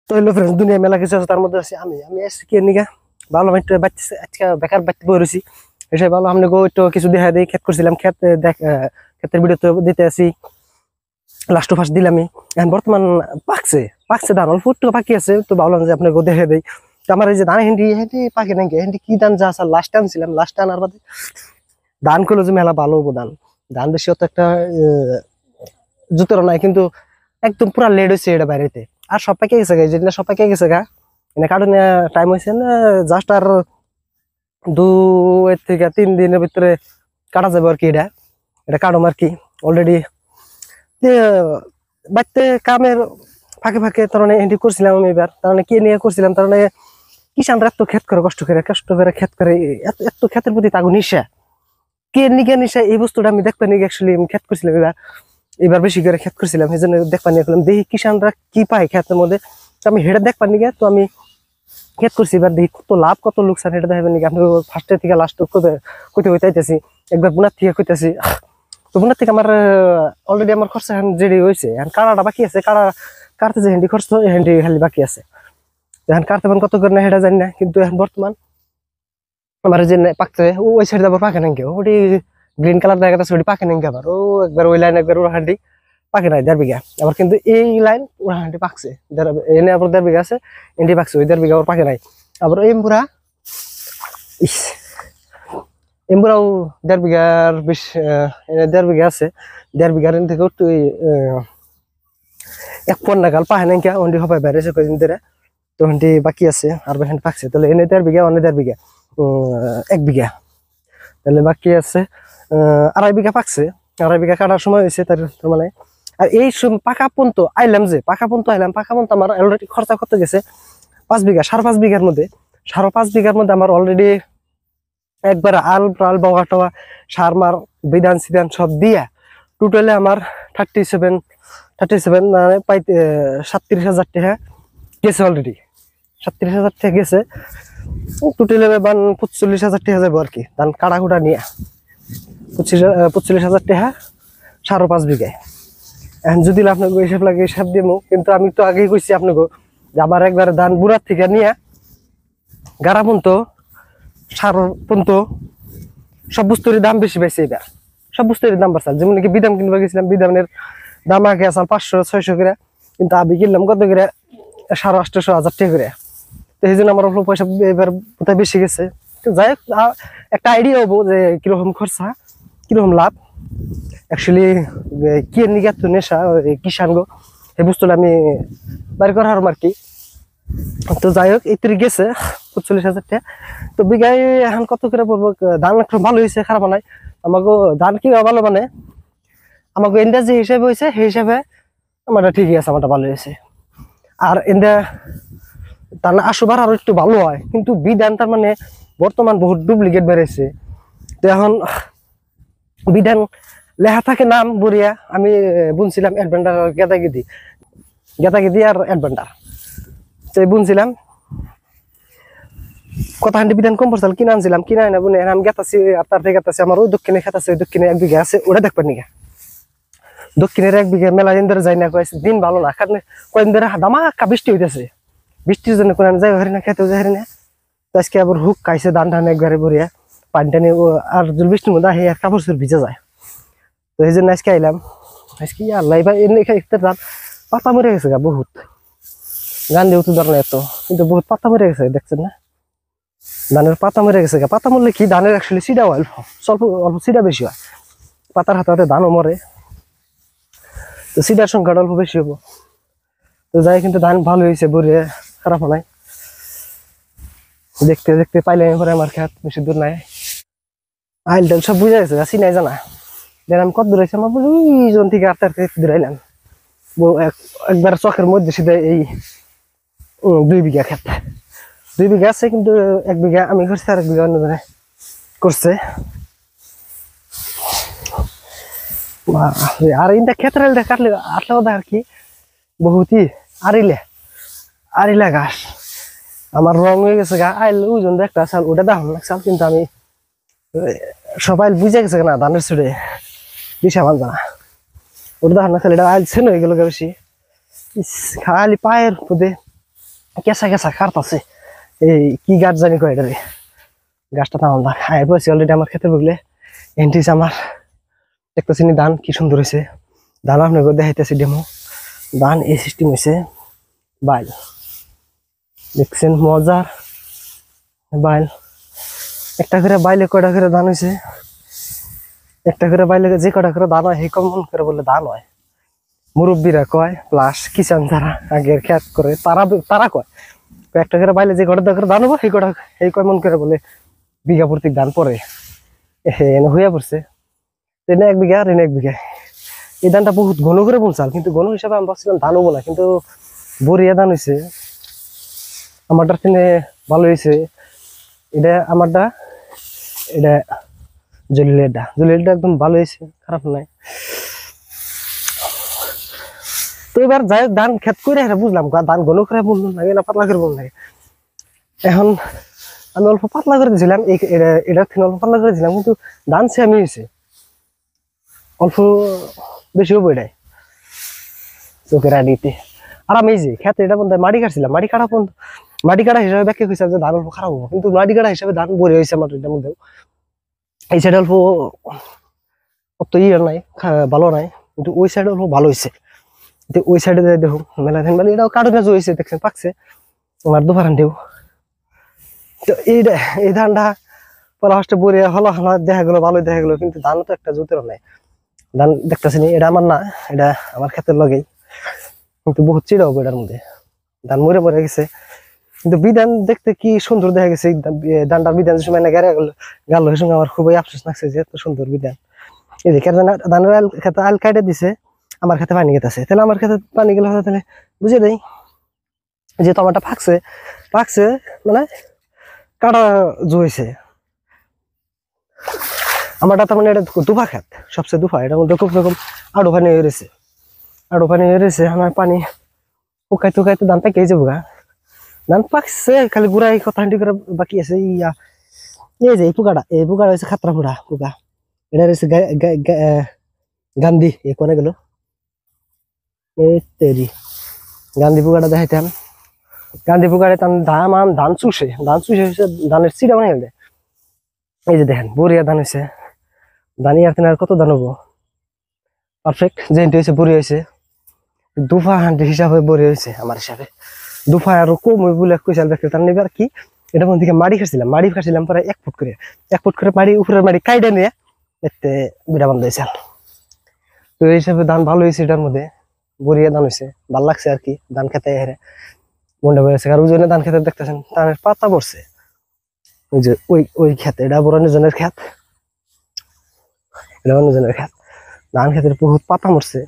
তো হলো ফ্রেন্ডস, দুনিয়া মেলা কিছু আছে, তার মধ্যে আছি আমি আমি এসে কি নিগা ভালো একটু বাচ্চা আজকে বেকার বাচ্চা বই রয়েছি। এসে ভালো আপনি গো একটু কিছু দেখা দিই, ক্ষেত করছিলাম, ক্ষেত দেখ ক্ষেতের ভিডিও তো দিতে আসি, লাস্ট ফার্স্ট দিলামই। এখন বর্তমান পাকছে পাকছে ধান অল্প একটু পাকি আছে, তো ভাবলাম যে আপনাকে দেখে দেই। তো আমার এই যে ধান হেন্ডি হেন্ডি পাকে নাকি হেন্ডি কি ধান যা আছে লাস্ট টানছিলাম, লাস্ট টানার বাদে ধান করলো যে মেলা ভালো হবো। ধান ধান বেশি অত একটা জুতোর নাই, কিন্তু একদম পুরা লেট হয়েছে এটা বাইরেতে। আর সব পাকে গেছে গা, যেটা সব পাকে গেছে গা, এনে কারণে টাইম হয়েছে না, জাস্ট আর 2 থেকে 3 দিনের ভিতরে কাটা যাবে আর কি। এটা এটা কাটম আর কি অলরেডি। বাড়িতে কামের ফাঁকে ফাঁকে তার মানে এন্ট্রি করছিলাম আমি এবার, তার মানে কি নিয়ে করছিলাম, তার মানে কিষানরা এত ক্ষেত করে কষ্ট করে ক্ষেত করে, এত এত ক্ষেতের প্রতি তাগো নিশা, কে নিকে নিশা এই বস্তুটা আমি দেখতে নিয়ে অ্যাকচুয়ালি আমি ক্ষেত করছিলাম এবার। এবার বেশি করে ক্ষেত করছিলাম, এই জন্য দেখবার নিয়ে করলাম, দেখি কিষানরা কি পায় ক্ষেতের মধ্যে। তো আমি হেঁটে দেখবার নিয়ে তো আমি ক্ষেত করছি, এবার দেখি কত লাভ কত লোকসান হেঁটে দেখবেন নাকি আপনি। ফার্স্টের থেকে লাস্ট কইতে হইতেছি, একবার বোনার থেকে কইতেছি। তো বোনার থেকে আমার অলরেডি আমার খরচা রেডি হয়েছে, এখন কাড়াটা বাকি আছে, কাড়া কাটতে যে হ্যান্ডি খরচ হ্যান্ডি খালি বাকি আছে। এখন কাটতে পারেন কত করে না হেঁটে জানি না, কিন্তু এখন বর্তমান আমার যে পাকছে ওই সাইড আবার পাকে নাকি ওটি গ্রিন কালার দেখা যাচ্ছে, ওটি পাকে নাকি আবার ও একবার ওই লাইন একবার ওর হান্ডি পাকে নাই 1.5 বিঘা। আবার কিন্তু এই লাইন ওরা হান্ডি পাকছে, এনে আবার 1.5 বিঘা আছে, এন্ডি পাকছে ওই 1.5 বিঘা আবার পাকে নাই। আবার এমপুরা ইস এমপুরাও 1.5 বিঘার বেশ, এনে 1.5 বিঘা আছে, 1.5 বিঘার থেকে একটু 1 পর নাগাল পাহে নাকি ওন্ডি হবে বেড়েছে কয়েকদিন ধরে। তো ওন্ডি বাকি আছে আর বেখান পাকছে, তাহলে এনে 1.5 বিঘা অনে 1.5 বিঘা 1 বিঘা, তাহলে বাকি আছে 2.5 বিঘা পাকছে। 2.5 বিঘা কাটার সময় হয়েছে তার মানে। আর এই পাকা পন্ত আইলাম, যে পাকা পন্ত আইলাম, পাকা পন্ত আমার অলরেডি খরচা কত গেছে 5 বিঘা, 5.5 বিঘার মধ্যে, 5.5 বিঘার মধ্যে আমার অলরেডি একবার আল প্রাল বাওয়া টাওয়া সার মার বিধান সিধান সব দিয়া টোটালে আমার 37 মানে প্রায় 37,000 টাকা গেছে অলরেডি, 37,000 টাকা গেছে। টোটালে 45,000 টাকা যাবো আর কি ধান কাটা কুটা নিয়ে, 45,000 টাকা 5.5 বিঘায়। এখন যদি আপনাকে হিসাব লাগে হিসাব দিব, কিন্তু আমি তো আগেই কইছি আপনাকে যে আমার একবার ধান বুড়ার থেকে নিয়ে গাড়া পর্যন্ত সার পর্যন্ত সব বস্তুর দাম বেশি পাইছে এবার, সব বস্তুর দাম বাড়ছে। যেমন নাকি বিদাম কিনবা গেছিলাম, বিদামের দাম আগে আসল 500-600 করে, কিন্তু আমি কিনলাম কত করে 850,000 টাকা করে। তো এই জন্য আমার অল্প পয়সা এবার কোথায় বেশি গেছে। তো যাই হোক, একটা আইডিয়া হবো যে কিরকম খরচা কিরকম লাভ অ্যাকচুয়ালি কি নিয়ে এত নেশা কিষান গো, এই বস্তুটা আমি বাড়ি করার আর কি। তো যাই হোক এই তৈরি গেছে 45,000 টাকা। তো বিঘায় এখন কত করে পড়বো, ধান একটু ভালো হয়েছে খারাপ নাই। আমাকে ধান কি ভালো মানে আমাকে ইন্ডিয়া যে হিসাবে হয়েছে সেই হিসাবে আমারটা ঠিকই আছে, আমারটা ভালো হয়েছে। আর ইন্ডিয়া তার আসবার আরো একটু ভালো হয়, কিন্তু বিধান তার মানে বর্তমান বহুত ডুপ্লিকেট বেড়েছে। তো এখন বিধান লেখা থাকে নাম বরিয়া, আমি বুনছিলাম অ্যাডভেন্টার গেদাগিদি আর অ্যাডভেন্টার বুনছিলাম। কথা হান্ডি বিধান কম পড়ছিল, কিনে আনছিলাম, কিনে আনা বুনে আমি গেতাছি। আর তার থেকে গেতাছি আমার ওই দক্ষিণে খেত আছে, ওই দক্ষিণে 1 বিঘা আছে, ওটা দেখবেন নিকা। দক্ষিণের 1 বিঘা মেলা দিন ধরে যাই না, কয়েছে দিন ভালো না, কারণ কয়েকদিন ধরে দামাকা বৃষ্টি হইতেছে, বৃষ্টির জন্য কোন যাই হারি না, খেতেও যাই হারি না। তো আজকে আবার হুক খাইছে ধান টান একবারে ভরিয়া পানি টানি, আর যদি বৃষ্টির মধ্যে আহে আর কাপড় চোপড় ভিজে যায়। তো এই জন্য আজকে আইলাম। আজকে আল্লাহ এবার এনে ধান পাতা মরে গেছে গা বহুত, গান দিয়ে উঠতে ধরে এত, কিন্তু বহুত পাতা মরে গেছে দেখছেন না, ধানের পাতা মরে গেছে গা। পাতা মরলে কি ধানের অ্যাকচুয়ালি সিডা অল্প, অল্প সিডা বেশি হয়, পাতার হাতে হাতে ধানও মরে, তো সিডার সংখ্যাটা অল্প বেশি হবো। তো যাই, কিন্তু ধান ভালো হয়েছে, বরিয়ে খারাপ নাই। দেখতে দেখতে পাইলে পরে আমার খেত বেশি দূর নাই, আইল টাইল সব বুঝে গেছে, চিনাই জানা দেন আমি কত দূর আছি, আমার ওইজন থেকে আটটার দূর আইলাম। একবার চকের মধ্যে সিধা এই 2 বিঘা খেত, 2 বিঘা আছে, কিন্তু 1 বিঘা আমি করছি আর 1 বিঘা অন্যজনে করছে। আর ইন্দা ক্ষেত্রে কাটলে আটলে কথা আর কি বহুতই আরিলা ঘাস আমার রং হয়ে গেছে গা। আইল ওজন একটা চাল ওটা দাম লাগছাল, কিন্তু আমি সবাই বুঝে গেছে না ধানের ছুড়ে দিশা মান জানা, ওটা দাম না খালি এটা আইল ছেন হয়ে গেল বেশি, খালি পায়ের পদে কেঁচা কেঁচা কাটতাছে এই কি গাছ জানি কয় এটা রে গাছটা তামাম ধান আয় পড়ছে অলরেডি আমার ক্ষেতে বুঝলে এন্টিস আমার দেখতেছি ধান কি সুন্দর হয়েছে ধান আপনাকে দেখাইতেছি ডেমো ধান এই সিস্টেম হয়েছে বাইল দেখছেন মজার বাইল একটা করে বাইলে কয়টা করে ধান হয়েছে একটা করে বাইলে যে কটা করে ধান হয় সেই কমন করে বললে ধান হয় মুরব্বীরা কয় প্লাস কিষান যারা আগের খেত করে তারা কয় একটা করে বাইলে যে কটা করে ধান হবো সেই কয় মন করে বলে বিঘা প্রতি ধান পরে এনে হইয়া পড়ছে রেনে 1 বিঘা রেনে 1 বিঘা এই ধানটা বহুত ঘন করে বুনছাল কিন্তু ঘন হিসাবে আমি ভাবছিলাম ধান হবো না কিন্তু বরিয়া ধান হয়েছে আমারটা তিনি ভালো হয়েছে এটা আমারটা এটা জলিলেরটা একদম ভালো হয়েছে খারাপ নাই তো এবার যাই ধান খেত করে বুঝলাম ধান ঘন করে বুনলাম লাগে না পাতলা করে বুনলাম এখন আমি অল্প পাতলা করে দিয়েছিলাম এটা থেকে অল্প পাতলা করে দিলাম কিন্তু ধান সেমি হয়েছে অল্প বেশি হবো এটাই চোখের আড়িতে আর আমি এই যে খেতে এটা বন্ধ মাটি কাটছিলাম মাটি কাটা হিসাবে ব্যাখ্যা হয়েছে যে ধান অল্প খারাপ হবো কিন্তু মাটি কাটা হিসাবে ধান বড় হয়েছে আমার এটার মধ্যেও এই সাইড অল্প অত ইয়ে নাই ভালো নাই কিন্তু ওই সাইড অল্প ভালো হয়েছে ওই সাইডে দেখুন মেলা ধান বলে এটাও কাটু গাছ হয়েছে দেখছেন পাকছে আমার দুপারান দেও তো এই ধানটা পলা ফার্স্টে বড় হলো দেখা গেলো ভালোই দেখা গেলো কিন্তু ধান তো একটা জুতের নাই ধান দেখতেছি এটা আমার না এটা আমার ক্ষেতের লগেই কিন্তু বহুত চিড়া হবে এটার মধ্যে ধান মরে গেছে কিন্তু বিধান দেখতে কি সুন্দর দেখা গেছে ধানটার বিধান সময় না গাল সঙ্গে আমার খুবই আফসোস লাগছে যে এত সুন্দর বিধান এই যে ধানের খেতে আল কাটে দিছে আমার খেতে পানি গেতেছে তাহলে আমার খেতে পানি গেলে হয়তো তাহলে বুঝে দেয় যে টমাটা পাকছে মানে কাটা জুয়েছে আমারটা তার মানে এটা দুফা খেত সবচেয়ে দুফা এটার মধ্যে খুব রকম আড়ো পানি হয়ে রয়েছে আমার পানি শুকাইতে ধান পাকে যাবো গা ধান পাকছে খালি গুড়াই কথা হাঁটি করে বাকি আছে ইয়া এই যে এই পোকাটা হয়েছে খাতরা পোকা এটা রয়েছে গান্ধী এ কোনে গেল তেরি গান্ধী পোকাটা দেখাইতাম গান্ধী পোকাটা ধান চুষে হয়েছে ধানের চিড়া বানিয়ে দেয় এই যে দেখেন বরিয়া ধান হয়েছে ধান আর তিন আর কত ধান হবো পারফেক্ট যেটি হয়েছে বড়ি হয়েছে দুফা হান্ডি হিসাবে বড়ি হয়েছে আমার হিসাবে দুফা আরো কম ওই বলে কইসাল দেখতে তার নেবে আর কি এটা মধ্যে থেকে মাড়ি খাচ্ছিলাম পরে 1 ফুট করে মাড়ি উপরের মাড়ি কাইডে নিয়ে এতে বিড়া বান্ধ হয়েছে তো এই হিসাবে ধান ভালো হয়েছে এটার মধ্যে বড়িয়া ধান হয়েছে ভালো লাগছে আর কি ধান খেতে হেরে মনটা বেড়েছে আর ওই জন্য ধান খেতে দেখতেছেন ধানের পাতা পড়ছে ওই যে ওই খেতে এটা বড় জনের খেত এটা অন্য জনের খেত ধান খেতের বহুত পাতা মরছে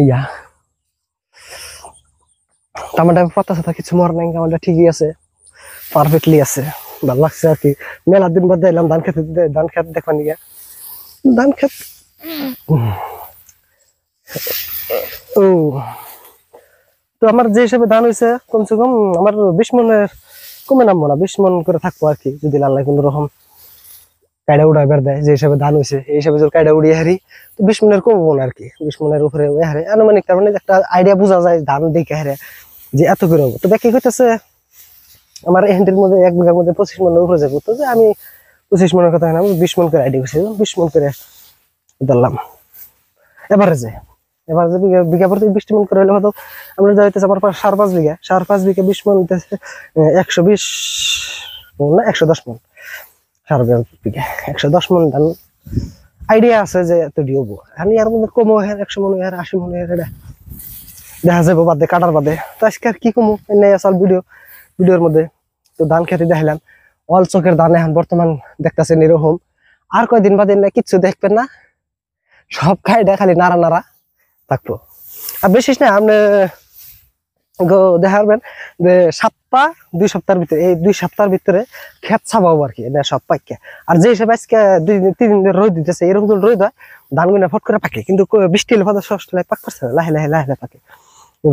ইয়া টমেটো পাতা সাথে কিছু মর নাই টমেটো ঠিকই আছে পারফেক্টলি আছে ভালো লাগছে আর কি মেলা দিন বাদ এলাম ধান খেত দেখবার নিয়ে ধান খেত ও তো আমার যে হিসাবে ধান হয়েছে কমসে কম আমার 20 মনের কমে নামবো না 20 মন করে থাকবো আর কি যদি আল্লাহ কোন রকম কায়দা উড়াইবার দেয় যে হিসাবে ধান হয়েছে এই হিসাবে যদি কায়দা উড়িয়ে হারি তো 20 মনের কমবো না আর কি 20 মনের উপরে হারে আনুমানিক তার মানে একটা আইডিয়া বোঝা যায় ধান দেখে হারে যে এত করে হবো তো দেখি হইতেছে আমার হ্যান্ডের মধ্যে 1 বিঘার মধ্যে 25 মনের উপরে যাবো তো যে আমি 25 মনের কথা না 20 মন করে আইডিয়া করছি 20 মন করে ধরলাম এবারে বিঘা প্রতি 20 মন করে হলে হয়তো আমরা যা হইতেছে আমার 5.5 বিঘা 5.5 বিঘা 20 মন হইতেছে 120 না 110 মন 5.5 বিঘা 110 মন ধান আইডিয়া আছে যে এত দিবো আমি আর মধ্যে কমও 100 মন 80 মন দেখা যাবো বাদে কাটার বাদে তো আজকে আর কি কমু এনে আসল ভিডিওর মধ্যে তো ধান খেতে দেখাইলাম অল চোখের ধান এখন বর্তমান দেখতেছেন এরকম আর কয়দিন বাদে না কিচ্ছু দেখবেন না সব খাইডা খালি নাড়া থাকবো আর বিশেষ না আপনি দেখাবেন যে 2 সপ্তাহের ভিতরে এই 2 সপ্তাহের ভিতরে খেত ছাপাবো আর কি সব পাকে আর যে হিসাবে আজকে 2-3 দিন রোদ দিতেছে এরকম রোদ হয় ধানগুলো ফট করে পাকে কিন্তু বৃষ্টি হলে হয়তো ষষ্ঠ পাক করছে না লাহে পাকে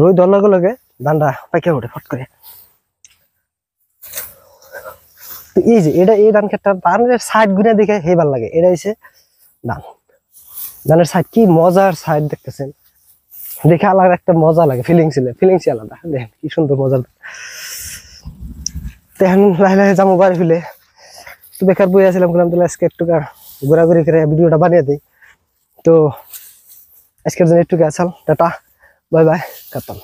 রোদ দেওয়ার লগে লগে ধানটা পাকে ওঠে ফট করে তো এই যে এই ধান ক্ষেতটা ধানের সাইড গুনে দেখে হেবার লাগে এটা হচ্ছে ধানের সাইড কি মজার সাইড দেখতেছেন দেখে আলাদা একটা মজা লাগে, ফিলিংস আলাদা। দেখেন কি সুন্দর মজা। দেখেন লাহে লাহে যাবো বাড়ি ফেলে। তো বেকার বই আসলাম, বললাম তাহলে আজকে একটু ঘোরাঘুরি করে ভিডিওটা বানিয়ে দিই। তো আজকের জন্য একটু আসাল, টাটা, বাই বাই, কাতাম।